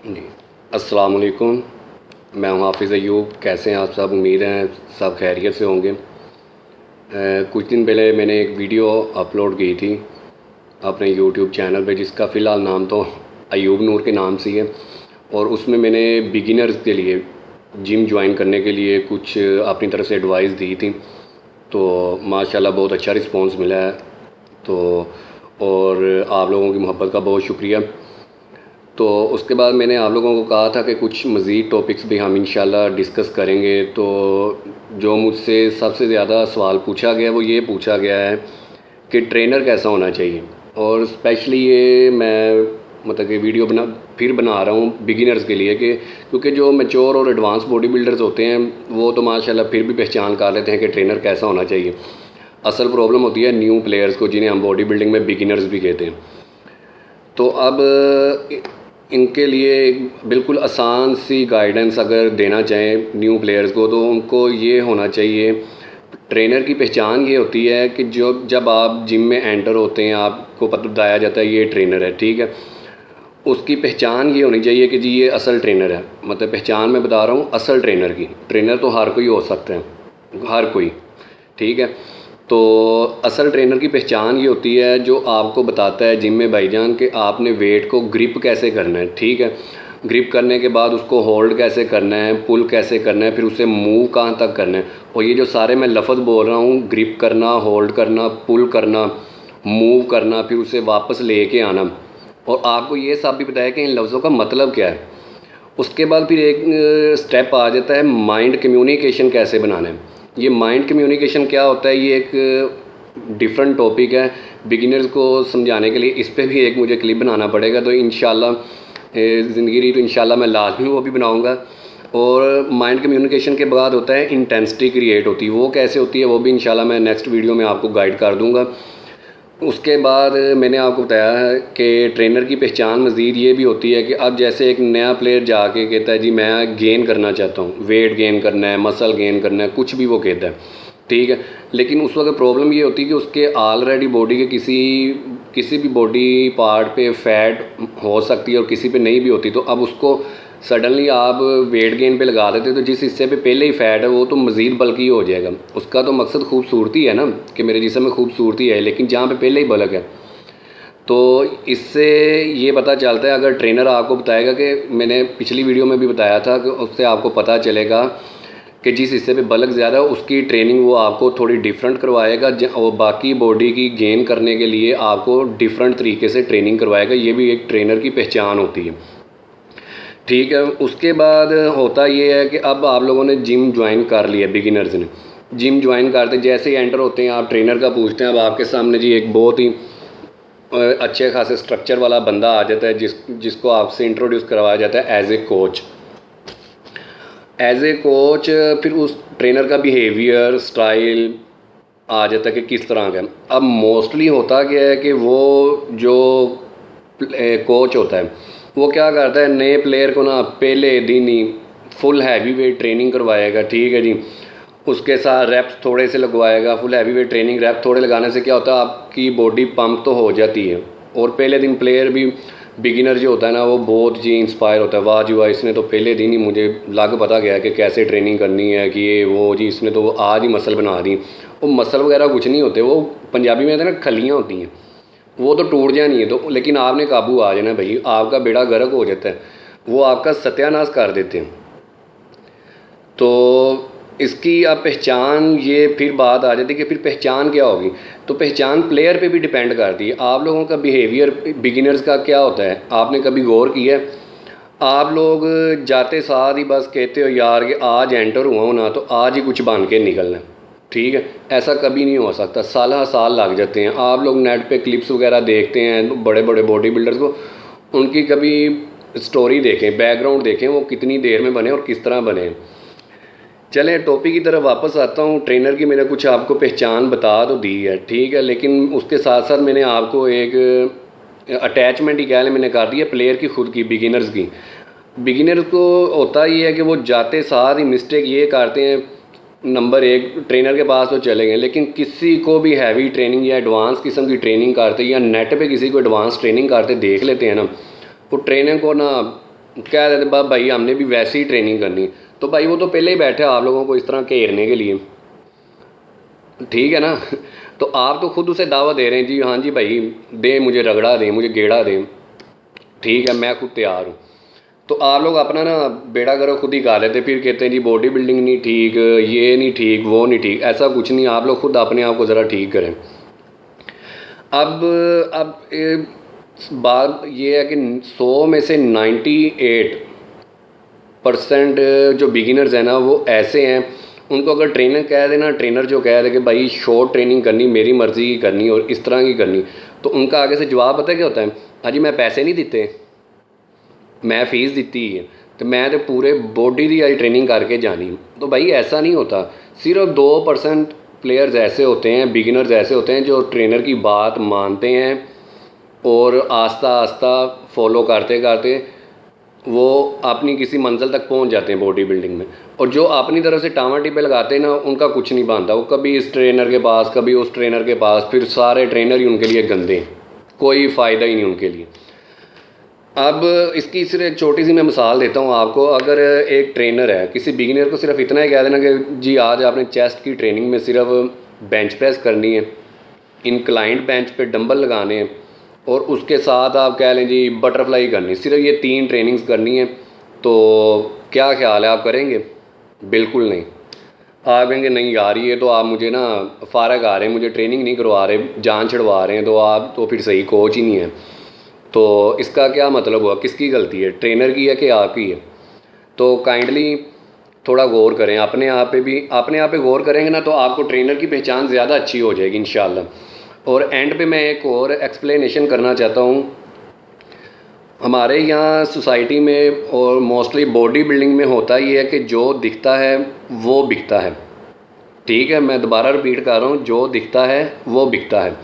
जी, अस्सलाम वालेकुम। मैं हूँ हाफ़िज़ अय्यूब। कैसे हैं आप सब? उम्मीद है सब खैरियत से होंगे। कुछ दिन पहले मैंने एक वीडियो अपलोड की थी अपने यूट्यूब चैनल पे, जिसका फ़िलहाल नाम तो अय्यूब नूर के नाम से ही है, और उसमें मैंने बिगिनर्स के लिए जिम जॉइन करने के लिए कुछ अपनी तरफ से एडवाइस दी थी। तो माशाल्लाह बहुत अच्छा रिस्पॉन्स मिला है। तो और आप लोगों की मोहब्बत का बहुत शुक्रिया। तो उसके बाद मैंने आप लोगों को कहा था कि कुछ मज़ीद टॉपिक्स भी हम इंशाल्लाह डिस्कस करेंगे। तो जो मुझसे सबसे ज़्यादा सवाल पूछा गया वो ये पूछा गया है कि ट्रेनर कैसा होना चाहिए। और स्पेशली ये मैं मतलब कि वीडियो बना रहा हूँ बिगिनर्स के लिए, कि क्योंकि जो मैच्योर और एडवांस बॉडी बिल्डर्स होते हैं वो तो माशाल्लाह फिर भी पहचान कर लेते हैं कि ट्रेनर कैसा होना चाहिए। असल प्रॉब्लम होती है न्यू प्लेयर्स को, जिन्हें हम बॉडी बिल्डिंग में बिगिनर्स भी कहते हैं। तो अब इनके लिए एक बिल्कुल आसान सी गाइडेंस अगर देना चाहें न्यू प्लेयर्स को, तो उनको ये होना चाहिए। ट्रेनर की पहचान ये होती है कि जब आप जिम में एंटर होते हैं आपको पता बताया जाता है ये ट्रेनर है, ठीक है। उसकी पहचान ये होनी चाहिए कि जी ये असल ट्रेनर है। मतलब पहचान मैं बता रहा हूँ असल ट्रेनर की। ट्रेनर तो हर कोई हो सकता है, हर कोई, ठीक है। तो असल ट्रेनर की पहचान ये होती है जो आपको बताता है जिम में भाईजान कि आपने वेट को ग्रिप कैसे करना है, ठीक है। ग्रिप करने के बाद उसको होल्ड कैसे करना है, पुल कैसे करना है, फिर उसे मूव कहाँ तक करना है। और ये जो सारे मैं लफ्ज़ बोल रहा हूँ, ग्रिप करना, होल्ड करना, पुल करना, मूव करना, फिर उसे वापस लेके आना, और आपको ये सब भी बताया कि इन लफ्ज़ों का मतलब क्या है। उसके बाद फिर एक स्टेप आ जाता है माइंड कम्युनिकेशन कैसे बनाना है। ये माइंड कम्युनिकेशन क्या होता है, ये एक डिफरेंट टॉपिक है बिगिनर्स को समझाने के लिए। इस पर भी एक मुझे क्लिप बनाना पड़ेगा, तो इंशाल्लाह ज़िंदगी रही तो इंशाल्लाह मैं लाजमी वो भी बनाऊँगा। और माइंड कम्युनिकेशन के बाद होता है इंटेंसिटी क्रिएट होती है। वो कैसे होती है वो भी इंशाल्लाह मैं नेक्स्ट वीडियो में आपको गाइड कर दूँगा। उसके बाद मैंने आपको बताया है कि ट्रेनर की पहचान मज़ीद ये भी होती है कि अब जैसे एक नया प्लेयर जाके कहता है जी मैं गेन करना चाहता हूँ, वेट गेन करना है, मसल गेन करना है, कुछ भी वो कहता है, ठीक है। लेकिन उस वक्त प्रॉब्लम ये होती है कि उसके ऑलरेडी बॉडी के किसी भी बॉडी पार्ट पे फैट हो सकती है और किसी पे नहीं भी होती। तो अब उसको सडनली आप वेट गेन पे लगा देते तो जिस हिस्से पे पहले ही फ़ैट है वो तो मज़ीद बल्कि हो जाएगा। उसका तो मकसद खूबसूरती है ना, कि मेरे जिस्म में खूबसूरती है, लेकिन जहाँ पे पहले ही बल्क है। तो इससे ये पता चलता है, अगर ट्रेनर आपको बताएगा कि मैंने पिछली वीडियो में भी बताया था कि उससे आपको पता चलेगा कि जिस हिस्से पे बल्क ज़्यादा है उसकी ट्रेनिंग वो आपको थोड़ी डिफरेंट करवाएगा, और बाकी बॉडी की गेन करने के लिए आपको डिफरेंट तरीके से ट्रेनिंग करवाएगा। ये भी एक ट्रेनर की पहचान होती है, ठीक है। उसके बाद होता ये है कि अब आप लोगों ने जिम ज्वाइन कर लिया, बिगिनर्स ने जिम ज्वाइन करते जैसे ही एंटर होते हैं आप ट्रेनर का पूछते हैं। अब आपके सामने जी एक बहुत ही अच्छे खासे स्ट्रक्चर वाला बंदा आ जाता है जिसको आपसे इंट्रोड्यूस करवाया जाता है as a coach. As a coach फिर उस ट्रेनर का बिहेवियर स्टाइल आ जाता है कि किस तरह का। अब मोस्टली होता क्या है कि वो जो कोच होता है वो क्या करता है, नए प्लेयर को ना पहले दिन ही फुल हैवी वेट ट्रेनिंग करवाएगा, ठीक है जी। उसके साथ रैप्स थोड़े से लगवाएगा, full heavy weight training. Rep थोड़े लगाने से क्या होता है, आपकी बॉडी पंप तो हो जाती है, और पहले दिन प्लेयर भी बिगिनर जो होता है ना वो बहुत जी इंस्पायर होता है, वाह जी वाह इसने तो पहले दिन ही मुझे लग पता गया कि कैसे ट्रेनिंग करनी है, कि ये वो जी इसने तो आज ही मसल बना दी। वो मसल वगैरह कुछ नहीं होते, वो पंजाबी में कहते हैं ना खलियाँ होती हैं, वो तो टूट जानी है। तो लेकिन आपने काबू आ जाना भाई, आपका बेड़ा गर्क हो जाता है, वो आपका सत्यानाश कर देते हैं। तो इसकी अब पहचान ये फिर बात आ जाती है कि फिर पहचान क्या होगी। तो पहचान प्लेयर पे भी डिपेंड करती है। आप लोगों का बिहेवियर बिगिनर्स का क्या होता है, आपने कभी गौर किया है? आप लोग जाते साथ ही बस कहते हो यार कि आज एंटर हुआ हूँ ना तो आज ही कुछ बन के निकलना है, ठीक है। ऐसा कभी नहीं हो सकता, साल साल लग जाते हैं। आप लोग नेट पे क्लिप्स वगैरह देखते हैं बड़े बड़े बॉडी बिल्डर्स को, उनकी कभी स्टोरी देखें, बैकग्राउंड देखें, वो कितनी देर में बने और किस तरह बने। चलें टॉपिक की तरफ वापस आता हूँ। ट्रेनर की मैंने कुछ आपको पहचान बता तो दी है, ठीक है, लेकिन उसके साथ साथ मैंने आपको एक अटैचमेंट ही कह लें मैंने कर दी है प्लेयर की खुद की, बिगिनर्स की। बिगिनर को होता ही है कि वो जाते साथ ही मिस्टेक ये करते हैं, नंबर एक ट्रेनर के पास तो चले गए, लेकिन किसी को भी हैवी ट्रेनिंग या एडवांस किस्म की ट्रेनिंग करते या नेट पे किसी को एडवांस ट्रेनिंग करते देख लेते हैं ना, वो ट्रेनर को ना कह देते भाई हमने भी वैसे ही ट्रेनिंग करनी, तो भाई वो तो पहले ही बैठे आप लोगों को इस तरह घेरने के लिए, ठीक है ना। तो आप तो खुद उसे दावा दे रहे हैं जी, हाँ जी भाई दे मुझे रगड़ा दें, मुझे गेड़ा दें, ठीक है मैं खुद तैयार हूँ। तो आप लोग अपना ना बेड़ा करो खुद ही गा लेते, फिर कहते हैं जी बॉडी बिल्डिंग नहीं ठीक, ये नहीं ठीक, वो नहीं ठीक। ऐसा कुछ नहीं, आप लोग खुद अपने आप को ज़रा ठीक करें। अब बात ये है कि 100 में से 98% जो बिगिनर्स हैं ना वो ऐसे हैं, उनको अगर ट्रेनर कह देना, ट्रेनर जो कह दे कि भाई शॉर्ट ट्रेनिंग करनी, मेरी मर्ज़ी की करनी और इस तरह की करनी, तो उनका आगे से जवाब पता है क्या होता है, हाँ जी मैं पैसे नहीं दिते, मैं फ़ीस दिती है तो मैं तो पूरे बॉडी की आई ट्रेनिंग करके जानी। तो भाई ऐसा नहीं होता, सिर्फ 2% प्लेयर्स ऐसे होते हैं, बिगिनर्स ऐसे होते हैं जो ट्रेनर की बात मानते हैं और आस्ता आस्ता फॉलो करते करते वो अपनी किसी मंजिल तक पहुंच जाते हैं बॉडी बिल्डिंग में। और जो अपनी तरफ से टामा टिप्पे लगाते हैं ना, उनका कुछ नहीं बनता, वो कभी इस ट्रेनर के पास कभी उस ट्रेनर के पास, फिर सारे ट्रेनर ही उनके लिए गंदे हैं, कोई फ़ायदा ही नहीं उनके लिए। अब इसकी सिर्फ एक छोटी सी मैं मिसाल देता हूँ आपको। अगर एक ट्रेनर है, किसी बिगिनर को सिर्फ इतना ही कह देना कि जी आज आपने चेस्ट की ट्रेनिंग में सिर्फ बेंच प्रेस करनी है, इंक्लाइंड बेंच पे डंबल लगाने हैं और उसके साथ आप कह लें जी बटरफ्लाई करनी, सिर्फ ये 3 ट्रेनिंग्स करनी है, तो क्या ख्याल है आप करेंगे? बिल्कुल नहीं। आप कहेंगे नहीं यार ये तो आप मुझे ना फारग आ रहे हैं, मुझे ट्रेनिंग नहीं करवा रहे, जान छुड़वा रहे हैं, तो आप तो फिर सही कोच ही नहीं है। तो इसका क्या मतलब हुआ, किसकी गलती है, ट्रेनर की है कि आपकी है? तो काइंडली थोड़ा गौर करें अपने आप पे भी, अपने आप पे गौर करेंगे ना तो आपको ट्रेनर की पहचान ज़्यादा अच्छी हो जाएगी इंशाल्लाह। और एंड पे मैं एक और एक्सप्लेनेशन करना चाहता हूँ। हमारे यहाँ सोसाइटी में और मोस्टली बॉडी बिल्डिंग में होता ये है कि जो दिखता है वो बिकता है, ठीक है, मैं दोबारा रिपीट कर रहा हूँ, जो दिखता है वो बिकता है।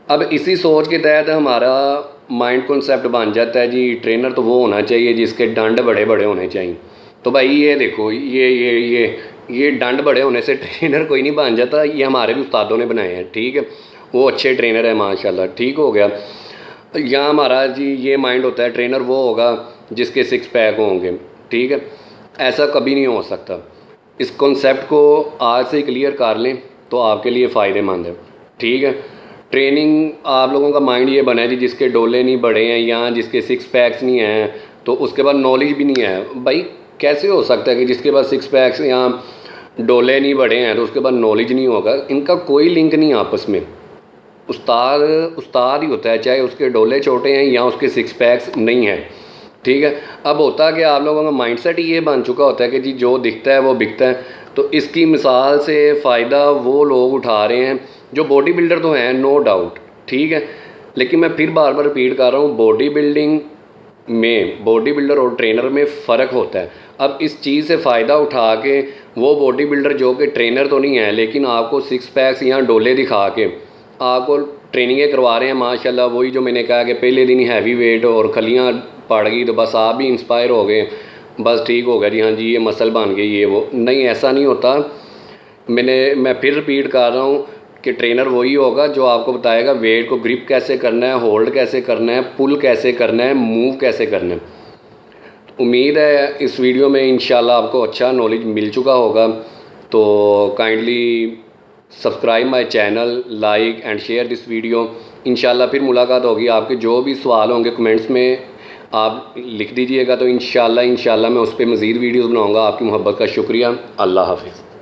अब इसी सोच के तहत हमारा माइंड कॉन्सेप्ट बन जाता है जी ट्रेनर तो वो होना चाहिए जिसके डंड बड़े बड़े होने चाहिए। तो भाई ये देखो ये डंड बड़े होने से ट्रेनर कोई नहीं बन जाता, ये हमारे भी उस्तादों ने बनाए हैं, ठीक है, वो अच्छे ट्रेनर है माशाल्लाह, ठीक हो गया। यहाँ हमारा जी ये माइंड होता है ट्रेनर वो होगा जिसके 6 पैक होंगे, ठीक है, ऐसा कभी नहीं हो सकता। इस कॉन्सेप्ट को आज से क्लियर कर लें तो आपके लिए फ़ायदेमंद है, ठीक है। ट्रेनिंग आप लोगों का माइंड ये बना है जी जिसके डोले नहीं बढ़े हैं या जिसके 6 पैक्स नहीं हैं तो उसके बाद नॉलेज भी नहीं है। भाई कैसे हो सकता है कि जिसके पास 6 पैक्स या डोले नहीं बढ़े हैं तो उसके बाद नॉलेज नहीं होगा? इनका कोई लिंक नहीं आपस में। उस्ताद उस्ताद ही होता है, चाहे उसके डोले छोटे हैं या उसके 6 पैक्स नहीं है, ठीक है। अब होता कि आप लोगों का माइंडसेट ये बन चुका होता है कि जी जो दिखता है वो बिकता है। तो इसकी मिसाल से फ़ायदा वो लोग उठा रहे हैं जो बॉडी बिल्डर तो हैं, नो डाउट, ठीक है, लेकिन मैं फिर बार बार रिपीट कर रहा हूँ, बॉडी बिल्डिंग में बॉडी बिल्डर और ट्रेनर में फ़र्क होता है। अब इस चीज़ से फ़ायदा उठा के वो बॉडी बिल्डर जो कि ट्रेनर तो नहीं है लेकिन आपको 6 पैक्स या डोले दिखा के आपको ट्रेनिंगें करवा रहे हैं माशाल्लाह, वही जो मैंने कहा कि पहले दिन ही हैवी वेट और खलियाँ पड़ गई तो बस आप भी इंस्पायर हो गए, बस ठीक हो गया जी, हाँ जी ये मसल बन गई, ये वो नहीं, ऐसा नहीं होता। मैं फिर रिपीट कर रहा हूँ कि ट्रेनर वही होगा जो आपको बताएगा वेट को ग्रिप कैसे करना है, होल्ड कैसे करना है, पुल कैसे करना है, मूव कैसे करना है। उम्मीद है इस वीडियो में इंशाल्लाह आपको अच्छा नॉलेज मिल चुका होगा। तो kindly subscribe my channel, like and share this video. इंशाल्लाह फिर मुलाकात होगी। आपके जो भी सवाल होंगे कमेंट्स में आप लिख दीजिएगा, तो इंशाल्लाह मैं उस पर मज़ीद वीडियोज़ बनाऊँगा। आपकी मोहब्बत का शुक्रिया। अल्लाह हाफिज़।